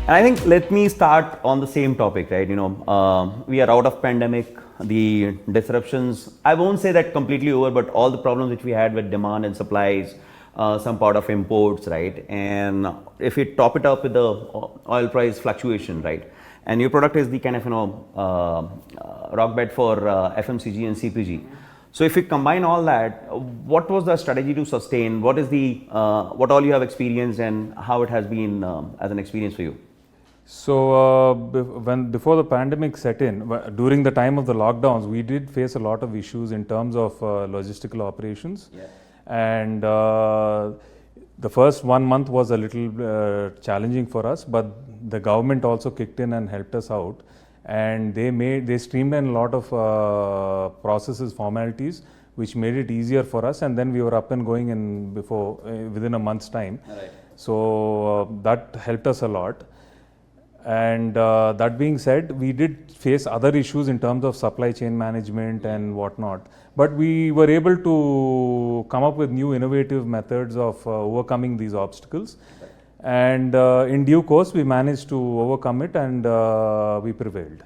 And I think let me start on the same topic, right? We are out of pandemic, the disruptions, I won't say that completely over, but all the problems which we had with demand and supplies, some part of imports, right? And if we top it up with the oil price fluctuation, right? And your product is the kind of, rock bed for FMCG and CPG. So if you combine all that, what was the strategy to sustain? What is the, what all you have experienced and how it has been as an experience for you? So before the pandemic set in, during the time of the lockdowns, we did face a lot of issues in terms of logistical operations. Yeah. And the first 1 month was a little challenging for us, but the government also kicked in and helped us out. And they streamlined a lot of processes, formalities, which made it easier for us. And then we were up and going within a month's time. Right. So that helped us a lot. And that being said, we did face other issues in terms of supply chain management and whatnot. But we were able to come up with new innovative methods of overcoming these obstacles. And in due course, we managed to overcome it and we prevailed.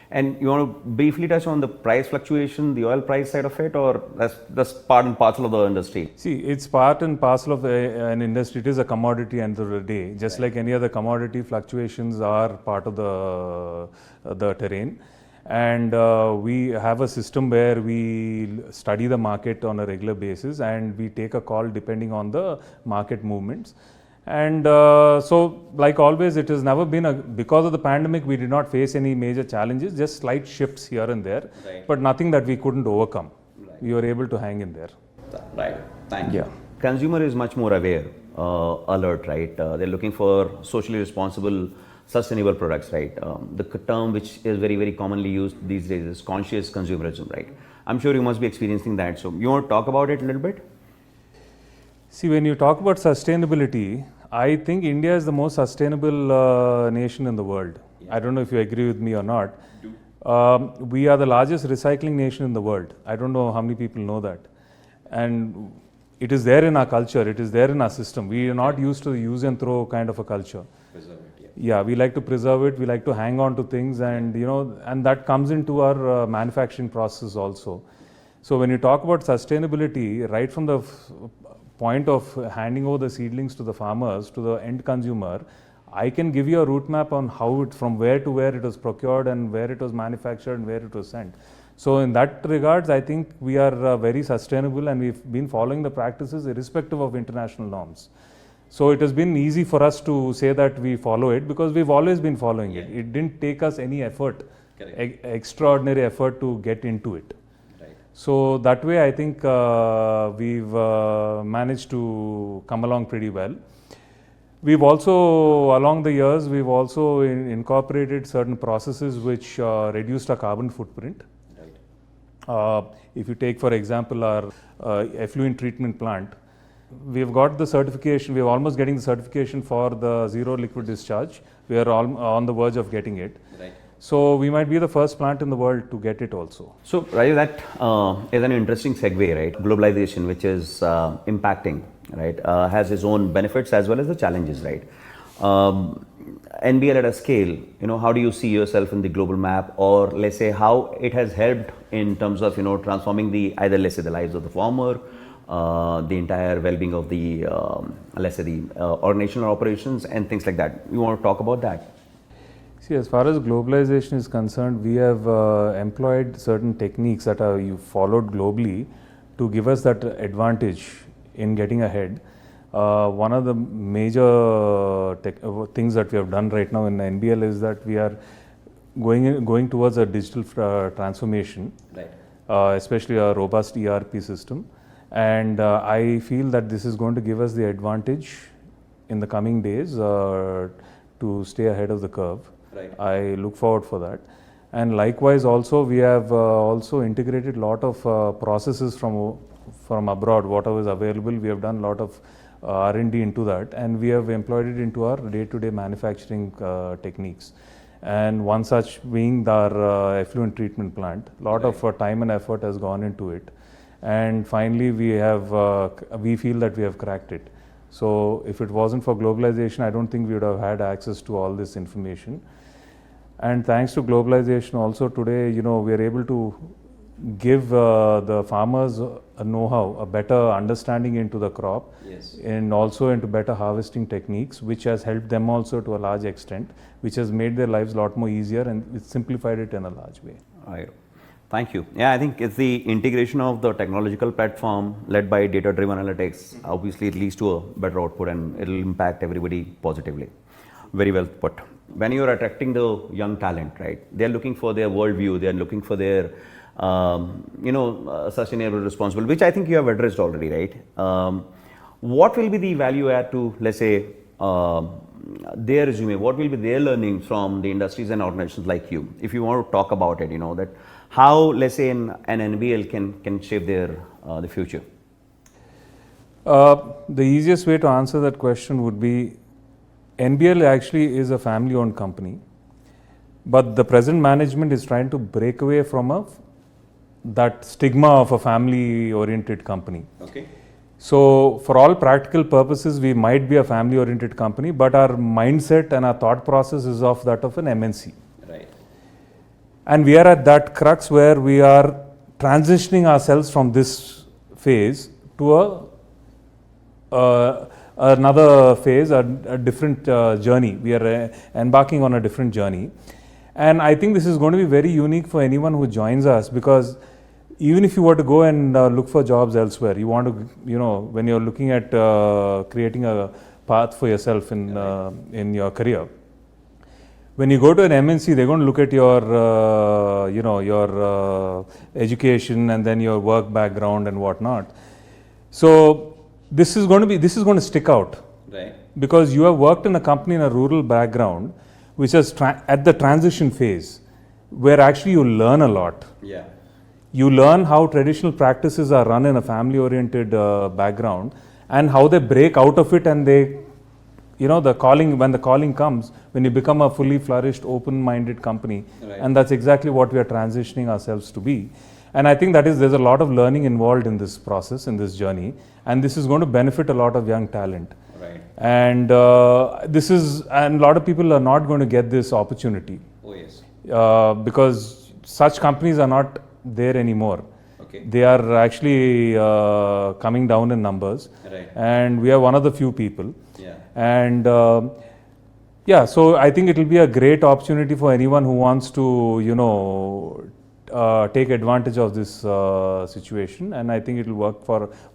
And you want to briefly touch on the price fluctuation, the oil price side of it, or that's part and parcel of the industry? See, it's part and parcel of an industry. It is a commodity end of the day. Just like any other commodity, fluctuations are part of the terrain. And we have a system where we study the market on a regular basis and we take a call depending on the market movements. And so, like always, it has never been because of the pandemic, we did not face any major challenges, just slight shifts here and there, right. But nothing that we couldn't overcome. Right. We were able to hang in there. Right. Thank you. Consumer is much more aware, alert, right? They're looking for socially responsible, sustainable products, right? The term which is very, very commonly used these days is conscious consumerism, right? I'm sure you must be experiencing that. So, you want to talk about it a little bit? See, when you talk about sustainability, I think India is the most sustainable nation in the world. Yeah. I don't know if you agree with me or not. We are the largest recycling nation in the world. I don't know how many people know that. And it is there in our culture, it is there in our system. We are not used to the use and throw kind of a culture. Preserve it, yeah. Yeah, we like to preserve it, we like to hang on to things, and and that comes into our manufacturing process also. So when you talk about sustainability, right from the point of handing over the seedlings to the farmers, to the end consumer, I can give you a route map on how from where to where it was procured and where it was manufactured and where it was sent. So in that regards, I think we are very sustainable and we've been following the practices irrespective of international norms. So it has been easy for us to say that we follow it because we've always been following it. It didn't take us any effort, extraordinary effort to get into it. So that way I think we've managed to come along pretty well. We've also, along the years, we've also incorporated certain processes which reduced our carbon footprint. Right. If you take, for example, our effluent treatment plant, we've got the certification, we're almost getting the certification for the zero liquid discharge. We are on the verge of getting it. Right. So we might be the first plant in the world to get it also. So Rajeev, that is an interesting segue, right? Globalization, which is impacting, right, has its own benefits as well as the challenges, right? NBL at a scale, how do you see yourself in the global map, or let's say how it has helped in terms of, transforming either let's say the lives of the farmer, the entire well-being of the, let's say the organizational operations and things like that. You want to talk about that? See, as far as globalization is concerned, we have employed certain techniques that you followed globally to give us that advantage in getting ahead. One of the major things that we have done right now in NBL is that we are going towards a digital transformation, right. Especially a robust ERP system. And I feel that this is going to give us the advantage in the coming days to stay ahead of the curve. Right. I look forward for that. And likewise also we have also integrated a lot of processes from abroad, whatever is available. We have done a lot of R&D into that, and we have employed it into our day-to-day manufacturing techniques. And one such being our effluent treatment plant. A lot of time and effort has gone into it. And finally we feel that we have cracked it. So if it wasn't for globalization, I don't think we would have had access to all this information. And thanks to globalization also today, we are able to give the farmers a know-how, a better understanding into the crop, and also into better harvesting techniques, which has helped them also to a large extent, which has made their lives a lot more easier and it's simplified it in a large way. Right. Thank you. Yeah, I think it's the integration of the technological platform led by data-driven analytics. Obviously, it leads to a better output and it will impact everybody positively. Very well put. When you are attracting the young talent, right, they are looking for their worldview, they are looking for their sustainable, responsible, which I think you have addressed already, right? What will be the value add to, let's say, their resume? What will be their learnings from the industries and organizations like you? If you want to talk about it, that how, let's say, an NBL can shape their the future. The easiest way to answer that question would be NBL actually is a family-owned company, but the present management is trying to break away from that stigma of a family-oriented company. Okay. So for all practical purposes, we might be a family-oriented company, but our mindset and our thought process is of that of an MNC. Right. And we are at that crux where we are transitioning ourselves from this phase to another phase, a different journey. We are embarking on a different journey. And I think this is going to be very unique for anyone who joins us, because even if you were to go and look for jobs elsewhere, you want to, when you're looking at creating a path for yourself in your career, when you go to an MNC, they're going to look at your, your education and then your work background and whatnot. So this is going to stick out, right? Because you have worked in a company in a rural background, which is at the transition phase, where actually you learn a lot. Yeah. You learn how traditional practices are run in a family-oriented background, and how they break out of it, and they, when the calling comes, when you become a fully flourished, open-minded company, right. And that's exactly what we are transitioning ourselves to be. And I think there's a lot of learning involved in this process, in this journey, and this is going to benefit a lot of young talent. Right. And and a lot of people are not going to get this opportunity. Oh yes. Because such companies are not there anymore. Okay. They are actually coming down in numbers. Right. And we are one of the few people. Yeah. And so I think it will be a great opportunity for anyone who wants to, take advantage of this situation, and I think it will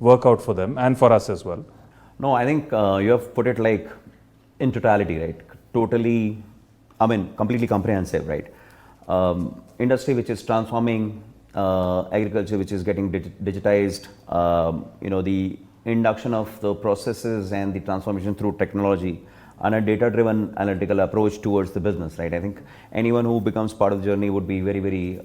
work out for them and for us as well. No, I think you have put it like in totality, right? Totally, completely comprehensive, right? Industry which is transforming, agriculture which is getting digitized, the induction of the processes and the transformation through technology, and a data-driven analytical approach towards the business, right? I think anyone who becomes part of the journey would be very, very,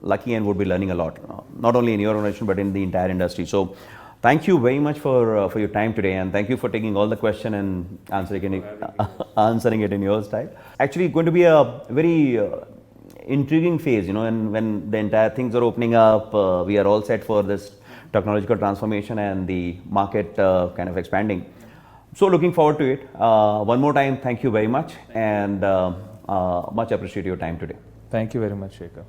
lucky and would be learning a lot, not only in your organization but in the entire industry. So, thank you very much for your time today, and thank you for taking all the question and answering it in your style. Actually, going to be a very intriguing phase, and when the entire things are opening up, we are all set for this technological transformation and the market kind of expanding. So looking forward to it. One more time, thank you very much, and much appreciate your time today. Thank you very much, Shekhar.